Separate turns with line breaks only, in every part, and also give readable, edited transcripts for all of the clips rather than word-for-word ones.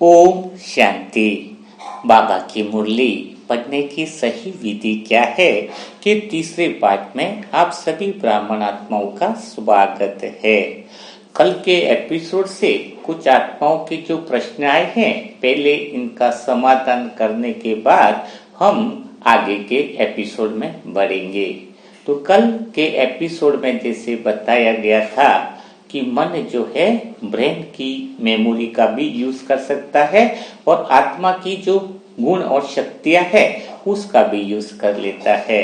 ओम शांति। बाबा की मुरली पढ़ने की सही विधि क्या है कि तीसरे पाठ में आप सभी ब्राह्मण आत्माओं का स्वागत है। कल के एपिसोड से कुछ आत्माओं के जो प्रश्न आए हैं, पहले इनका समाधान करने के बाद हम आगे के एपिसोड में बढ़ेंगे। तो कल के एपिसोड में जैसे बताया गया था कि मन जो है ब्रेन की मेमोरी का भी यूज कर सकता है और आत्मा की जो गुण और शक्तियां है उसका भी यूज कर लेता है।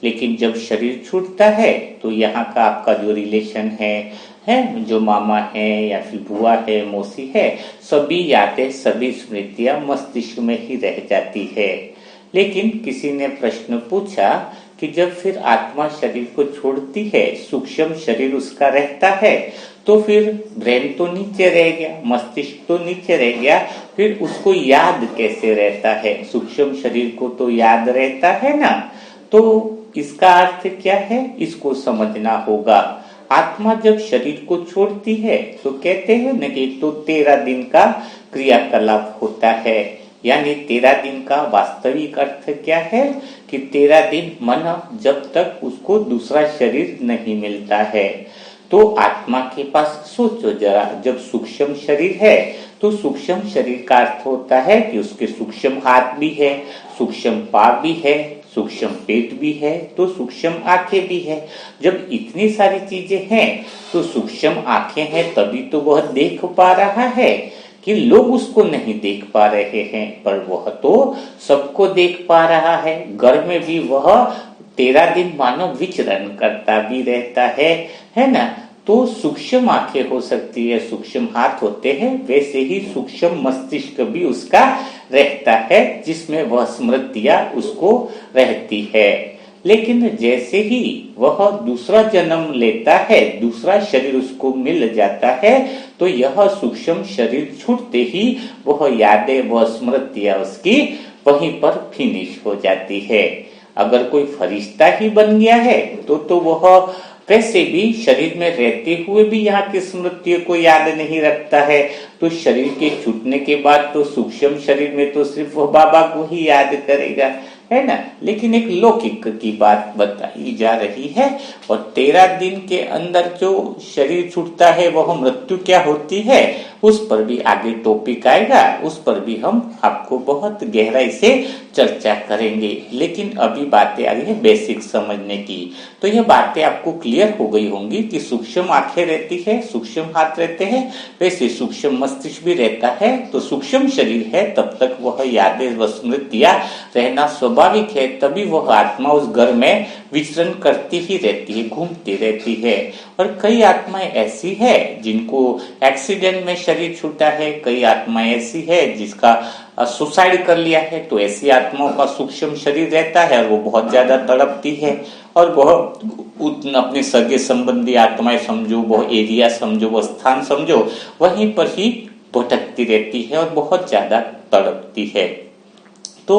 लेकिन जब शरीर छूटता है तो यहाँ का आपका जो रिलेशन है जो मामा है या फिर बुआ है, मौसी है, सभी यादें सभी स्मृतियां मस्तिष्क में ही रह जाती है। लेकिन किसी ने प्रश्न पूछा कि जब फिर आत्मा शरीर को छोड़ती है, सूक्ष्म शरीर उसका रहता है, तो फिर ब्रेन तो नीचे रह गया, मस्तिष्क तो नीचे रह गया, फिर उसको याद कैसे रहता है? सूक्ष्म शरीर को तो याद रहता है ना। तो इसका अर्थ क्या है, इसको समझना होगा। आत्मा जब शरीर को छोड़ती है तो कहते हैं न कि तो 13 दिन का क्रियाकलाप होता है। यानी 13 दिन का वास्तविक अर्थ क्या है कि 13 दिन मन जब तक उसको दूसरा शरीर नहीं मिलता है। तो आत्मा के पास सोचो जरा, जब सूक्ष्म शरीर है तो सूक्ष्म शरीर का अर्थ होता है कि उसके सूक्ष्म हाथ भी है, सूक्ष्म पाँव भी है, सूक्ष्म पेट भी है, तो सूक्ष्म आंखें भी है। जब इतनी सारी चीजें हैं तो सूक्ष्म आंखें हैं तभी तो वह देख पा रहा है कि लोग उसको नहीं देख पा रहे हैं, पर वह तो सबको देख पा रहा है। घर में भी वह 13 दिन मानव विचरण करता भी रहता है ना। तो सूक्ष्म आंखें हो सकती है, सूक्ष्म हाथ होते हैं, वैसे ही सूक्ष्म मस्तिष्क भी उसका रहता है जिसमें वह स्मृतियां उसको रहती है। लेकिन जैसे ही वह दूसरा जन्म लेता है, दूसरा शरीर उसको मिल जाता है, तो यह सूक्ष्म शरीर छूटते ही वह यादें, वह स्मृतियां उसकी वहीं पर फिनिश हो जाती है। अगर कोई फरिश्ता ही बन गया है तो वह वैसे भी शरीर में रहते हुए भी यहाँ की स्मृतियों को याद नहीं रखता है। तो शरीर के छूटने के बाद तो सूक्ष्म शरीर में तो सिर्फ वह बाबा को ही याद करेगा, है ना। लेकिन एक लौकिक की बात बताई जा रही है और 13 दिन के अंदर जो शरीर छूटता है वह मृत्यु क्या होती है उस पर भी आगे टॉपिक आएगा, उस पर भी हम आपको बहुत गहराई से चर्चा करेंगे। लेकिन अभी बातें आ रही है बेसिक समझने की। तो यह बातें आपको क्लियर हो गई होंगी कि सूक्ष्म आंखें रहती है, सूक्ष्म हाथ रहते हैं, वैसे सूक्ष्म मस्तिष्क भी रहता है। तो सूक्ष्म शरीर है तब तक वह यादें व स्मृतियां रहना स्वाभाविक है, तभी वह आत्मा उस घर में विचरण करती ही रहती है, घूमती रहती है। और कई आत्माएं ऐसी है जिनको एक्सीडेंट में शरीर छूटा है, कई आत्माएं ऐसी है जिसका सुसाइड कर लिया है, तो ऐसी आत्माओं का सूक्ष्म शरीर रहता है और वो बहुत ज्यादा तड़पती है और वह अपने सगे संबंधी आत्माएं समझो, वह एरिया समझो, वह स्थान समझो, वहीं पर ही भटकती रहती है और बहुत ज्यादा तड़पती है। तो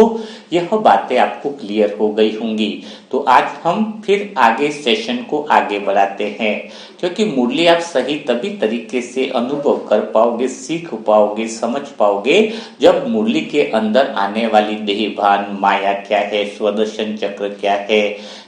यह बातें आपको क्लियर हो गई होंगी। तो आज हम फिर आगे सेशन को आगे बढ़ाते हैं, क्योंकि मुरली आप सही तभी तरीके से अनुभव कर पाओगे, सीख पाओगे, समझ पाओगे जब मुरली के अंदर आने वाली देहभान माया क्या है, स्वदर्शन चक्र क्या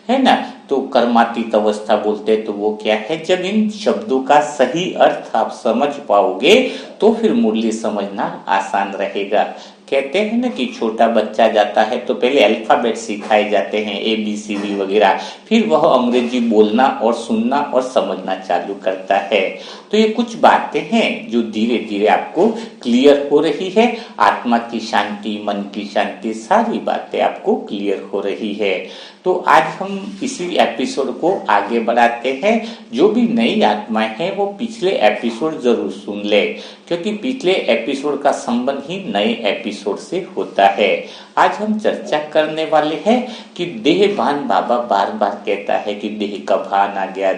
है ना। तो कर्मातीत अवस्था बोलते तो वो क्या है। जब इन शब्दों का सही अर्थ आप समझ पाओगे तो फिर मुरली समझना आसान रहेगा। कहते हैं ना कि छोटा बच्चा जाता है तो पहले अल्फाबेट सिखाए जाते हैं, ABCD वगैरह, फिर वह अंग्रेजी बोलना और सुनना और समझना चालू करता है। तो ये कुछ बातें हैं जो धीरे धीरे आपको क्लियर हो रही है। आत्मा की शांति, मन की शांति, सारी बातें आपको क्लियर हो रही है। तो आज हम इसी एपिसोड को आगे बढ़ाते हैं। जो भी नई आत्माएं हैं वो पिछले एपिसोड जरूर सुन ले, क्योंकि पिछले एपिसोड का संबंध ही नए एपिसोड से होता है। आज हम चर्चा करने वाले हैं कि देह भान। बाबा बार बार कहता है कि देह का भान आ गया,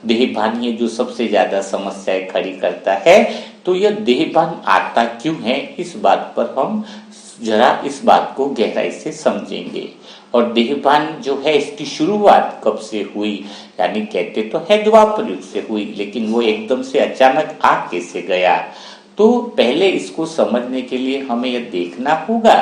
देह भान ये जो सबसे ज्यादा समस्याएं खड़ी करता है। तो यह देह भान आता क्यों है, इस बात पर हम जरा इस बात को गहराई से समझेंगे। और देहभान जो है इसकी शुरुआत कब से हुई, यानी कहते तो है द्वापर युग से हुई, लेकिन वो एकदम से अचानक आ कैसे गया। तो पहले इसको समझने के लिए हमें यह देखना होगा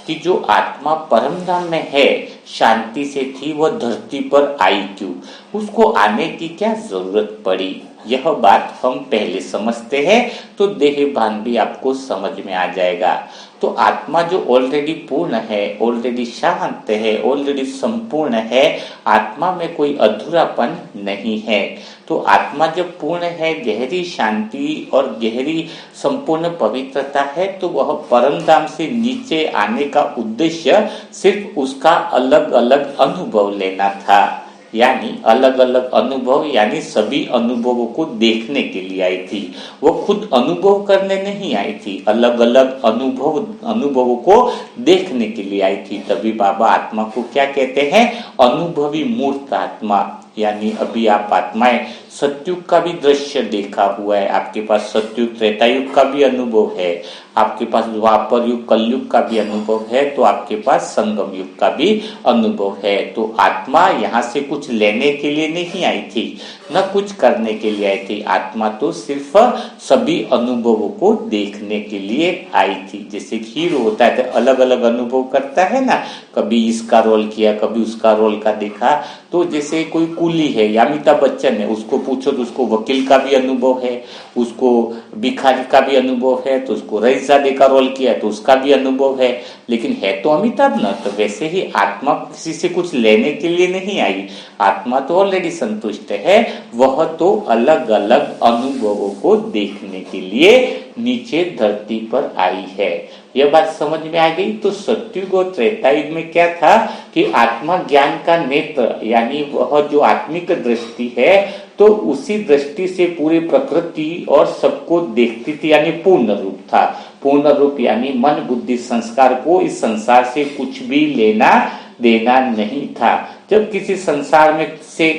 कि जो आत्मा परम धाम में है, शांति से थी, वह धरती पर आई क्यों, उसको आने की क्या जरूरत पड़ी, यह बात हम पहले समझते हैं तो देह भान भी आपको समझ में आ जाएगा। तो आत्मा जो ऑलरेडी पूर्ण है, ऑलरेडी शांत है, ऑलरेडी संपूर्ण है, आत्मा में कोई अधूरापन नहीं है। तो आत्मा जब पूर्ण है, गहरी शांति और गहरी संपूर्ण पवित्रता है, तो वह परम धाम से नीचे आने का उद्देश्य सिर्फ उसका अलग अलग अनुभव लेना था। यानी अलग अलग अनुभव, यानी सभी अनुभवों को देखने के लिए आई थी। वो खुद अनुभव करने नहीं आई थी, अलग अलग अनुभवों को देखने के लिए आई थी। तभी बाबा आत्मा को क्या कहते हैं, अनुभवी मूर्त आत्मा। यानी अभी आप आत्माएं सत्युग का भी दृश्य देखा हुआ है, आपके पास सत्युग त्रेतायुग का भी अनुभव है, आपके पास द्वापर युग कलयुग का भी अनुभव है, तो आपके पास संगम युग का भी अनुभव है। तो आत्मा यहाँ से कुछ लेने के लिए नहीं आई थी, न कुछ करने के लिए आई थी। आत्मा तो सिर्फ सभी अनुभवों को देखने के लिए आई थी। जैसे हीरो होता है तो अलग अलग अनुभव करता है ना, कभी इसका रोल किया, कभी उसका रोल का देखा। तो जैसे कोई कुली है या अमिताभ बच्चन है, उसको पूछो तो उसको वकील का भी अनुभव है, उसको भिखारी का भी अनुभव है, तो उसको रईसजादे का रोल किया तो उसका भी अनुभव है, लेकिन है तो अमिताभ ना। तो वैसे ही आत्मा किसी से कुछ लेने के लिए नहीं आई, आत्मा तो ऑलरेडी संतुष्ट है, वह तो अलग अलग अनुभवों को देखने के लिए नीचे धरती पर आई है। यह बात समझ में आ गई। तो सत्युग और त्रेतायुग में क्या था कि आत्मा ज्ञान का नेत्र, यानी वह जो आत्मिक दृष्टि है, तो उसी दृष्टि से पूरी प्रकृति और सबको देखती थी, यानी पूर्ण रूप था। पूर्ण रूप यानी मन बुद्धि संस्कार को इस संसार से कुछ भी लेना देना नहीं था। जब किसी संसार में से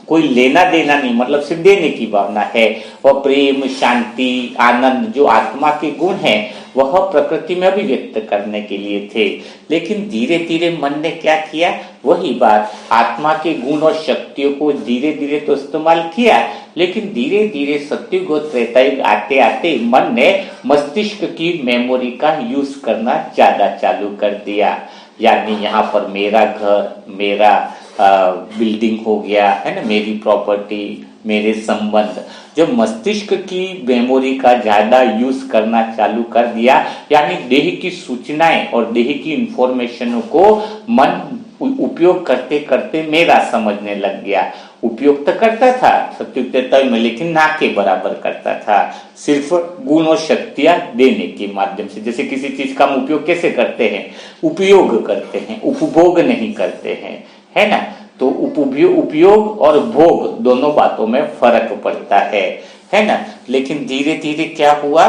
कोई लेना देना नहीं, मतलब सिर्फ देने की भावना है, वह प्रेम शांति आनंद जो आत्मा के गुण है वह प्रकृति में अभिव्यक्त करने के लिए थे। लेकिन धीरे धीरे मन ने क्या किया, वही बात, आत्मा के गुण और शक्तियों को धीरे धीरे तो इस्तेमाल किया, लेकिन धीरे धीरे सत्युग और त्रेतायुग आते आते मन ने मस्तिष्क की मेमोरी का यूज करना ज्यादा चालू कर दिया। यानी यहाँ पर मेरा घर, मेरा बिल्डिंग हो गया है ना, मेरी प्रॉपर्टी, मेरे संबंध, जब मस्तिष्क की मेमोरी का ज्यादा यूज करना चालू कर दिया, यानी देह की सूचनाएं और देह की इंफॉर्मेशनों को मन उपयोग करते करते मेरा समझने लग गया। उपयोग तो करता था सत्युग त्रेतायुग में, लेकिन ना के बराबर करता था, सिर्फ गुण और शक्तियां देने के माध्यम से। जैसे किसी चीज का हम उपयोग कैसे करते हैं, उपयोग करते हैं, उपभोग नहीं करते हैं, है ना। तो उपयोग और भोग दोनों बातों में फर्क पड़ता है ना। लेकिन धीरे धीरे क्या हुआ,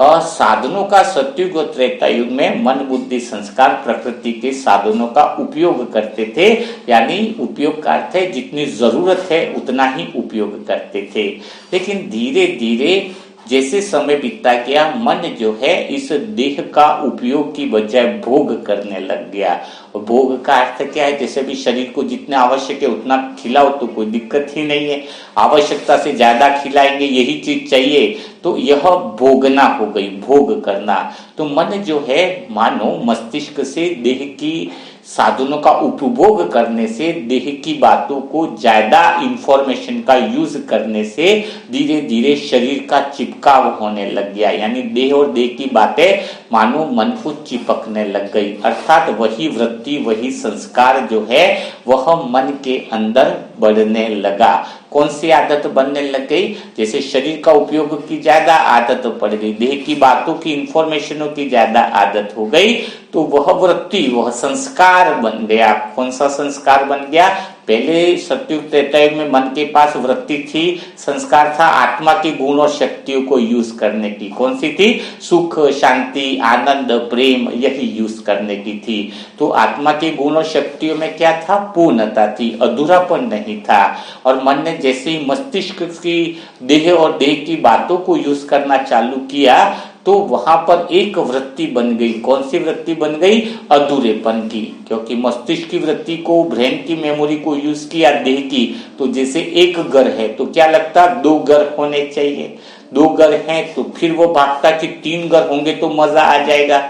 साधनों का सत्युग और त्रेतायुग में मन बुद्धि संस्कार प्रकृति के साधनों का उपयोग करते थे, यानी उपयोग का अर्थ है जितनी जरूरत है उतना ही उपयोग करते थे। लेकिन धीरे धीरे जैसे समय बीतता गया, मन जो है इस देह का उपयोग की बजाय भोग करने लग गया। और भोग का अर्थ क्या है, जैसे भी शरीर को जितना आवश्यक है उतना खिलाओ तो कोई दिक्कत ही नहीं है, आवश्यकता से ज्यादा खिलाएंगे, यही चीज चाहिए, तो यह भोगना हो गई, भोग करना। तो मन जो है मानो मस्तिष्क से देह की साधनों का उपभोग करने से, देह की बातों को ज्यादा इंफॉर्मेशन का यूज करने से धीरे धीरे शरीर का चिपकाव होने लग गया। यानी देह और देह की बातें मानो मन को चिपकने लग गई, अर्थात वही वृत्ति वही संस्कार जो है वह मन के अंदर बढ़ने लगा। कौन सी आदत बनने लग गई, जैसे शरीर का उपयोग की ज्यादा आदत पड़ गई, देह की बातों की इंफॉर्मेशनों की ज्यादा आदत हो गई, तो वह वृत्ति वह संस्कार बन गया। कौन सा संस्कार बन गया, पहले सत्युग त्रेतायुग में मन के पास वृत्ति थी, संस्कार था आत्मा के गुण और शक्तियों को यूज करने की। कौन सी थी, सुख शांति आनंद प्रेम, यही यूज करने की थी। तो आत्मा के गुण और शक्तियों में क्या था, पूर्णता थी, अधूरापन नहीं था। और मन ने जैसे ही मस्तिष्क की देह और देह की बातों को यूज करना चालू किया, तो वहां पर एक वृत्ति बन गई। कौन सी वृत्ति बन गई, अधूरेपन की, क्योंकि मस्तिष्क की वृत्ति को, ब्रेन की मेमोरी को यूज किया देह की, तो जैसे एक घर है तो क्या लगता दो घर होने चाहिए। 2 घर हैं तो फिर वो भागता कि 3 घर होंगे तो मजा आ जाएगा,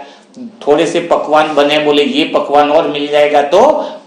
थोड़े से पकवान बने, बोले ये पकवान और मिल जाएगा तो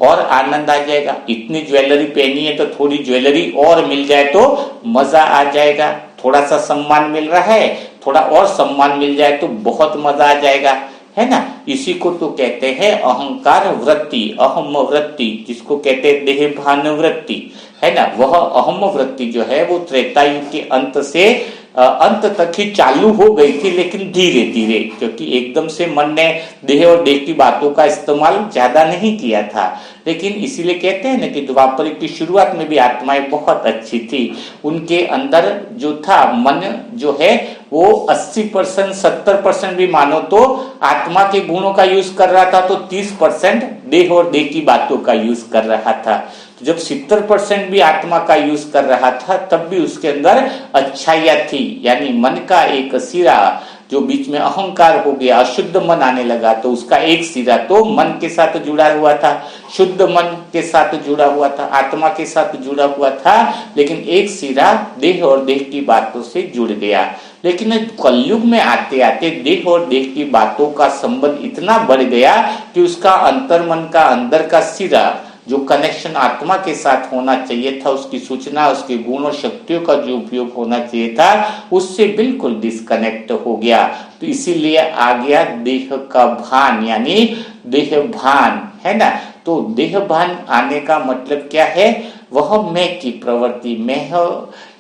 और आनंद आ जाएगा, इतनी ज्वेलरी पहनी है तो थोड़ी ज्वेलरी और मिल जाए तो मजा आ जाएगा, थोड़ा सा सम्मान मिल रहा है, थोड़ा और सम्मान मिल जाए तो बहुत मजा आ जाएगा, है ना। इसी को तो कहते हैं अहंकार वृत्ति, अहम वृत्ति, जिसको कहते हैं देह भान वृत्ति, है ना। वह अहम वृत्ति जो है वो त्रेता युग के अंत से अंत तक ही चालू हो गई थी, लेकिन धीरे धीरे, क्योंकि एकदम से मन ने देह और देह की बातों का इस्तेमाल ज्यादा नहीं किया था। लेकिन इसीलिए कहते हैं ना कि द्वापर की शुरुआत में भी आत्माएं बहुत अच्छी थी, उनके अंदर जो था मन जो है वो 80% 70% भी मानो तो आत्मा के गुणों का यूज कर रहा था, तो 30% देह और देह की बातों का यूज कर रहा था। तो जब 70% भी आत्मा का यूज कर रहा था तब भी उसके अंदर अच्छाइयां थी, यानी मन का एक सिरा जो बीच में अहंकार हो गया, अशुद्ध मन आने लगा, तो उसका एक सिरा तो मन के साथ जुड़ा हुआ था, शुद्ध मन के साथ जुड़ा हुआ था, आत्मा के साथ जुड़ा हुआ था, लेकिन एक सिरा देह और देह की बातों से जुड़ गया। लेकिन कलयुग में आते आते देह और देह की बातों का संबंध इतना बढ़ गया कि उसका अंतर्मन का अंदर का सिरा जो कनेक्शन आत्मा के साथ होना चाहिए था, उसकी सूचना, उसके गुण और शक्तियों का जो उपयोग होना चाहिए था, उससे बिल्कुल डिस्कनेक्ट हो गया। तो इसीलिए आ गया देह का भान, यानी देह भान, है ना। तो देह भान आने का मतलब क्या है, वह मैं की प्रवृत्ति, मैं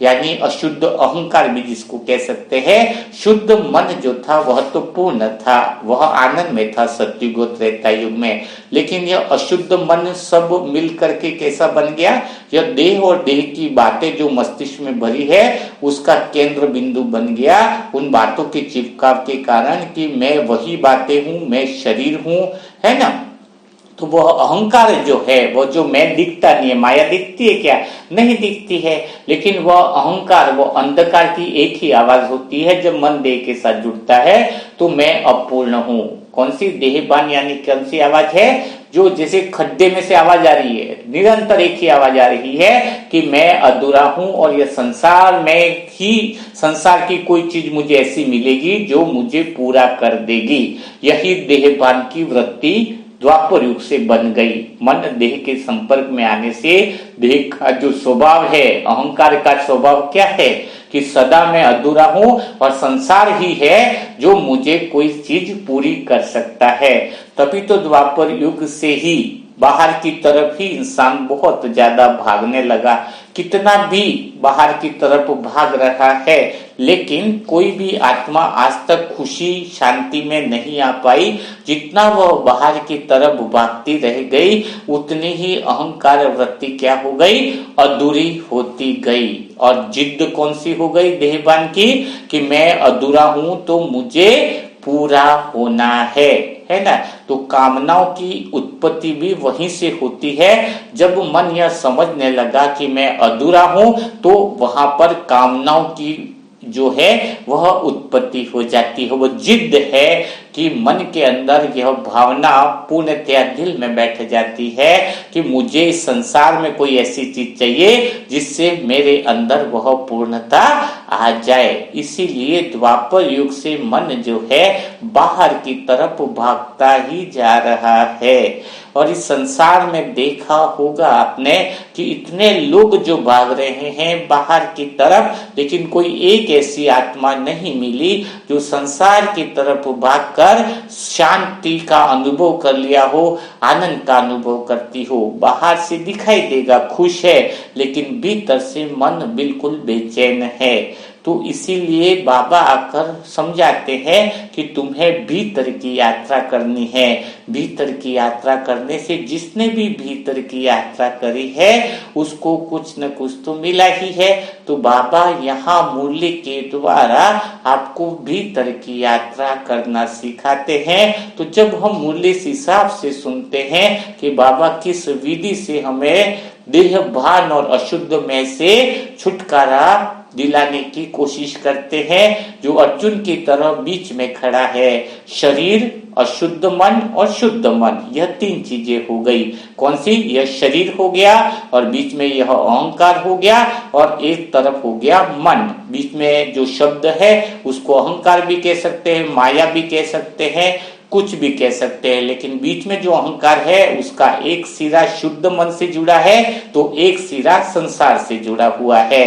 यानी अशुद्ध अहंकार भी जिसको कह सकते हैं। शुद्ध मन जो था वह तो पूर्ण था, वह आनंद में था सत्युग त्रेता युग में, लेकिन यह अशुद्ध मन सब मिल करके कैसा बन गया, यह देह और देह की बातें जो मस्तिष्क में भरी है उसका केंद्र बिंदु बन गया, उन बातों के चिपकाव के कारण कि मैं वही बातें हूं, मैं शरीर हूं, है ना। तो वह अहंकार जो है, वो जो मैं दिखता नहीं है, माया दिखती है क्या, नहीं दिखती है, लेकिन वह अहंकार, वो अंधकार की एक ही आवाज होती है जब मन देह के साथ जुड़ता है, तो मैं अपूर्ण हूं। कौन सी देहबान, यानी कौन सी आवाज है, जो जैसे खड्डे में से आवाज आ रही है, निरंतर एक ही आवाज आ रही है कि मैं अधूरा हूं और यह संसार में ही, संसार की कोई चीज मुझे ऐसी मिलेगी जो मुझे पूरा कर देगी। यही देहबान की वृत्ति द्वापर युग से बन गई। मन देह के संपर्क में आने से देह का जो स्वभाव है, अहंकार का स्वभाव क्या है कि सदा मैं अधूरा हूं और संसार ही है जो मुझे कोई चीज पूरी कर सकता है। तभी तो द्वापर युग से ही बाहर की तरफ ही इंसान बहुत ज्यादा भागने लगा। कितना भी बाहर की तरफ भाग रहा है, लेकिन कोई भी आत्मा आज तक खुशी शांति में नहीं आ पाई। जितना वह बाहर की तरफ भागती रह गई, उतनी ही अहंकार वृत्ति क्या हो गई, अधूरी होती गई। और जिद्द कौन सी हो गई देहबान की, कि मैं अधूरा हूं तो मुझे पूरा होना है ना। तो कामनाओं की उत्पत्ति भी वहीं से होती है। जब मन यह समझने लगा कि मैं अधूरा हूं, तो वहां पर कामनाओं की जो है वह उत्पत्ति हो जाती है। वो जिद है कि मन के अंदर यह भावना पूर्णतया दिल में बैठ जाती है कि मुझे इस संसार में कोई ऐसी चीज चाहिए जिससे मेरे अंदर वह पूर्णता आ जाए। इसीलिए द्वापर युग से मन जो है बाहर की तरफ भागता ही जा रहा है। और इस संसार में देखा होगा आपने कि इतने लोग जो भाग रहे हैं बाहर की तरफ, लेकिन कोई एक ऐसी आत्मा नहीं मिली जो संसार की तरफ भागकर शांति का अनुभव कर लिया हो, आनंद का अनुभव करती हो। बाहर से दिखाई देगा खुश है, लेकिन भीतर से मन बिल्कुल बेचैन है। तो इसीलिए बाबा आकर समझाते हैं कि तुम्हें भीतर की यात्रा करनी है। भीतर की यात्रा करने से जिसने भी भीतर की यात्रा करी है उसको कुछ न कुछ तो मिला ही है। तो बाबा यहाँ मूल्य के द्वारा आपको भीतर की यात्रा करना सिखाते हैं। तो जब हम मूल्य इस हिसाब से सुनते हैं कि बाबा किस विधि से हमें देह भान और अशुद्ध में से छुटकारा दिलाने की कोशिश करते हैं, जो अर्जुन की तरह बीच में खड़ा है। शरीर, अशुद्ध मन और शुद्ध मन, यह तीन चीजें हो गई। कौन सी? यह शरीर हो गया और बीच में यह अहंकार हो गया और एक तरफ हो गया मन। बीच में जो शब्द है उसको अहंकार भी कह सकते हैं, माया भी कह सकते हैं, कुछ भी कह सकते हैं, लेकिन बीच में जो अहंकार है उसका एक सिरा शुद्ध मन से जुड़ा है तो एक सिरा संसार से जुड़ा हुआ है।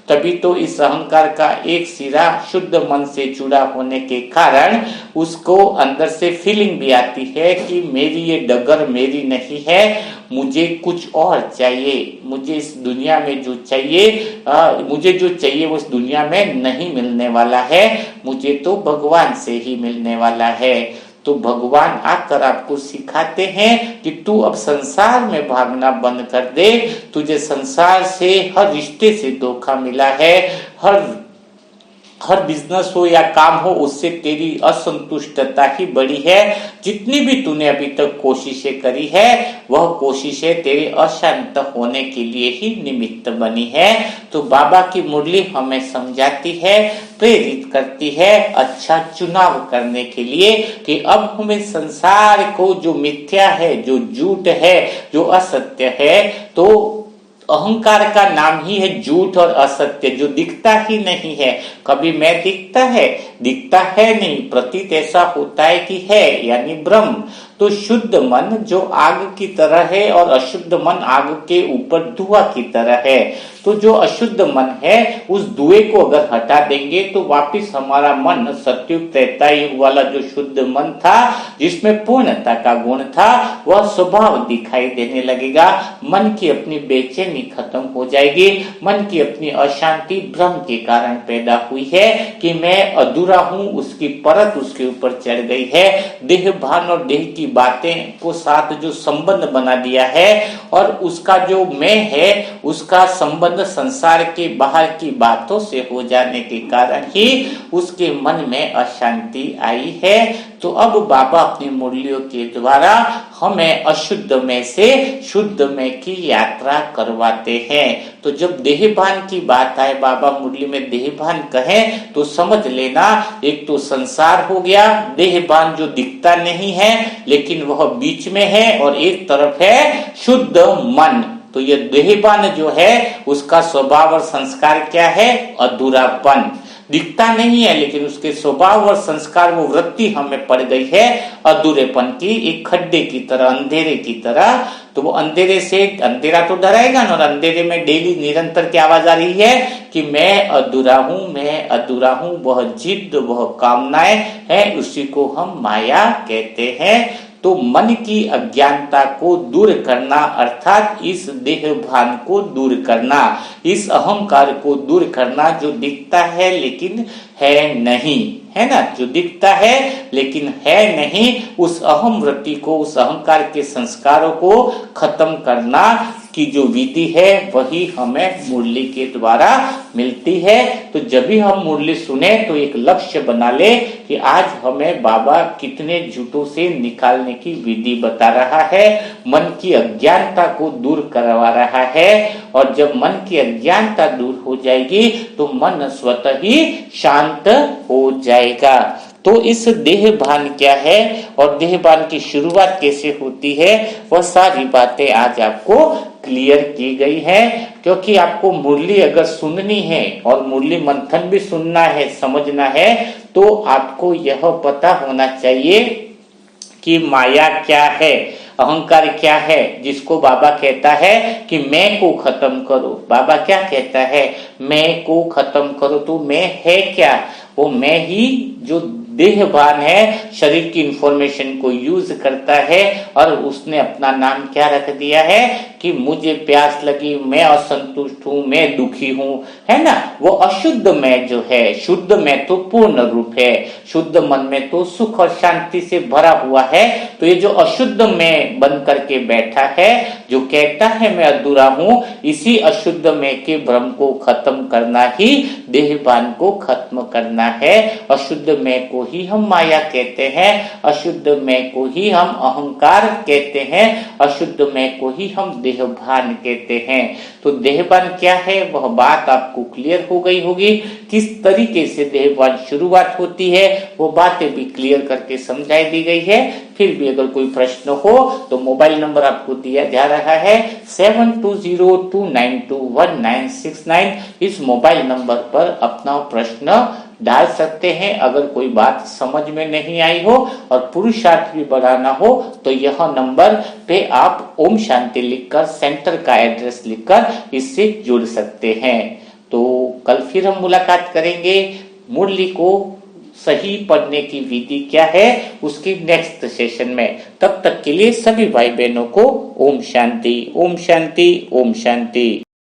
तभी तो इस अहंकार का एक सिरा शुद्ध मन से जुड़ा होने के कारण उसको अंदर से फीलिंग भी आती है कि मेरी ये डगर मेरी नहीं है, मुझे कुछ और चाहिए, मुझे इस दुनिया में जो चाहिए, मुझे जो चाहिए वो इस दुनिया में नहीं मिलने वाला है, मुझे तो भगवान से ही मिलने वाला है। तो भगवान आकर आपको सिखाते हैं कि तू अब संसार में भागना बंद कर दे, तुझे संसार से हर रिश्ते से धोखा मिला है, हर बिजनेस हो या काम हो उससे तेरी असंतुष्टता ही बड़ी है। जितनी भी तूने अभी तक कोशिशें करी है वह कोशिशें तेरे अशांत होने के लिए ही निमित्त बनी है। तो बाबा की मुरली हमें समझाती है, प्रेरित करती है अच्छा चुनाव करने के लिए कि अब हमें संसार को जो मिथ्या है, जो झूठ है, जो असत्य है, तो अहंकार का नाम ही है झूठ और असत्य, जो दिखता ही नहीं है। कभी मैं दिखता है नहीं, प्रतीत ऐसा होता है कि है, यानी ब्रह्म। तो शुद्ध मन जो आग की तरह है और अशुद्ध मन आग के ऊपर धुआं की तरह है। तो जो अशुद्ध मन है उस धुएं को अगर हटा देंगे तो वापिस हमारा मन सत्युग त्रेतायुग वाला जो शुद्ध मन था, जिसमें पूर्णता का गुण था, वह स्वभाव दिखाई देने लगेगा। मन की अपनी बेचैनी खत्म हो जाएगी। मन की अपनी अशांति भ्रम के कारण पैदा हुई है कि मैं अधूरा हूँ, उसकी परत उसके ऊपर चढ़ गई है। देह भान और देह की बातें को साथ जो संबंध बना दिया है और उसका जो मैं है उसका संबंध संसार के बाहर की बातों से हो जाने के कारण ही उसके मन में अशांति आई है। तो अब बाबा अपनी मुरलियों के द्वारा हमें अशुद्ध में से शुद्ध में की यात्रा करवाते हैं। तो जब देहभान की बात आए, बाबा मुरली में देहभान कहे तो समझ लेना, एक तो संसार हो गया, देहभान जो दिखता नहीं है लेकिन वह बीच में है, और एक तरफ है शुद्ध मन। तो ये देहभान जो है उसका स्वभाव और संस्कार क्या है? अधूरापन। दिखता नहीं है लेकिन उसके स्वभाव और संस्कार, वो वृत्ति हमें पड़ गई है अधूरेपन की, एक खड्डे की तरह, अंधेरे की तरह। तो वो अंधेरे से, अंधेरा तो डराएगा ना, और अंधेरे में डेली निरंतर क्या आवाज आ रही है कि मैं अधूरा हूँ, मैं अधूरा हूँ। वह जिद, वह कामनाएं है, उसी को हम माया कहते हैं। तो मन की अज्ञानता को दूर करना, अर्थात इस देह भान को दूर करना, इस अहंकार को दूर करना, जो दिखता है लेकिन है नहीं, है ना, जो दिखता है लेकिन है नहीं, उस अहम वृत्ति को, उस अहंकार के संस्कारों को खत्म करना की जो विधि है वही हमें मुरली के द्वारा मिलती है। तो जब भी हम मुरली सुने तो एक लक्ष्य बना ले कि आज हमें बाबा कितने झूठों से निकालने की विधि बता रहा है, मन की अज्ञानता को दूर करवा रहा है। और जब मन की अज्ञानता दूर हो जाएगी तो मन स्वतः ही शांत हो जाएगा। तो इस देह भान क्या है और देह भान की शुरुआत कैसे होती है, वह सारी बातें आज आपको क्लियर की गई है। क्योंकि आपको मुरली अगर सुननी है और मुरली मंथन भी सुनना है, समझना है, तो आपको यह पता होना चाहिए कि माया क्या है, अहंकार क्या है, जिसको बाबा कहता है कि मैं को खत्म करो। बाबा क्या कहता है? मैं को खत्म करो। तो मैं है क्या? वो मैं ही जो देहभान है, शरीर की इंफॉर्मेशन को यूज करता है, और उसने अपना नाम क्या रख दिया है कि मुझे प्यास लगी, मैं असंतुष्ट हूँ, मैं दुखी हूँ, है ना। वो अशुद्ध में जो है, शुद्ध में तो पूर्ण रूप है, शुद्ध मन में तो सुख और शांति से भरा हुआ है। तो ये जो अशुद्ध में बन करके बैठा है, जो कहता है मैं अधूरा हूँ, इसी अशुद्ध में के भ्रम को खत्म करना ही देहभान को खत्म करना है। अशुद्ध में को ही हम माया कहते हैं, अशुद्ध में को ही हम अहंकार कहते हैं, अशुद्ध में को ही हम देहभान कहते हैं। तो देहभान क्या है वह बात आपको क्लियर हो गई होगी। किस तरीके से देहभान शुरुआत होती है वो बातें भी क्लियर करके समझाई दी गई है। फिर भी अगर कोई प्रश्न हो तो मोबाइल नंबर आपको दिया जा रहा है 7202921969। इस मोबाइल नंबर पर अपना प्रश्न डाल सकते हैं। अगर कोई बात समझ में नहीं आई हो और पुरुषार्थ भी बढ़ाना हो तो यह नंबर पे आप ओम शांति लिखकर सेंटर का एड्रेस लिखकर इससे जुड़ सकते हैं। तो कल फिर हम मुलाकात करेंगे। मुरली को सही पढ़ने की विधि क्या है उसकी नेक्स्ट सेशन में। तब तक के लिए सभी भाई बहनों को ओम शांति, ओम शांति, ओम शांति।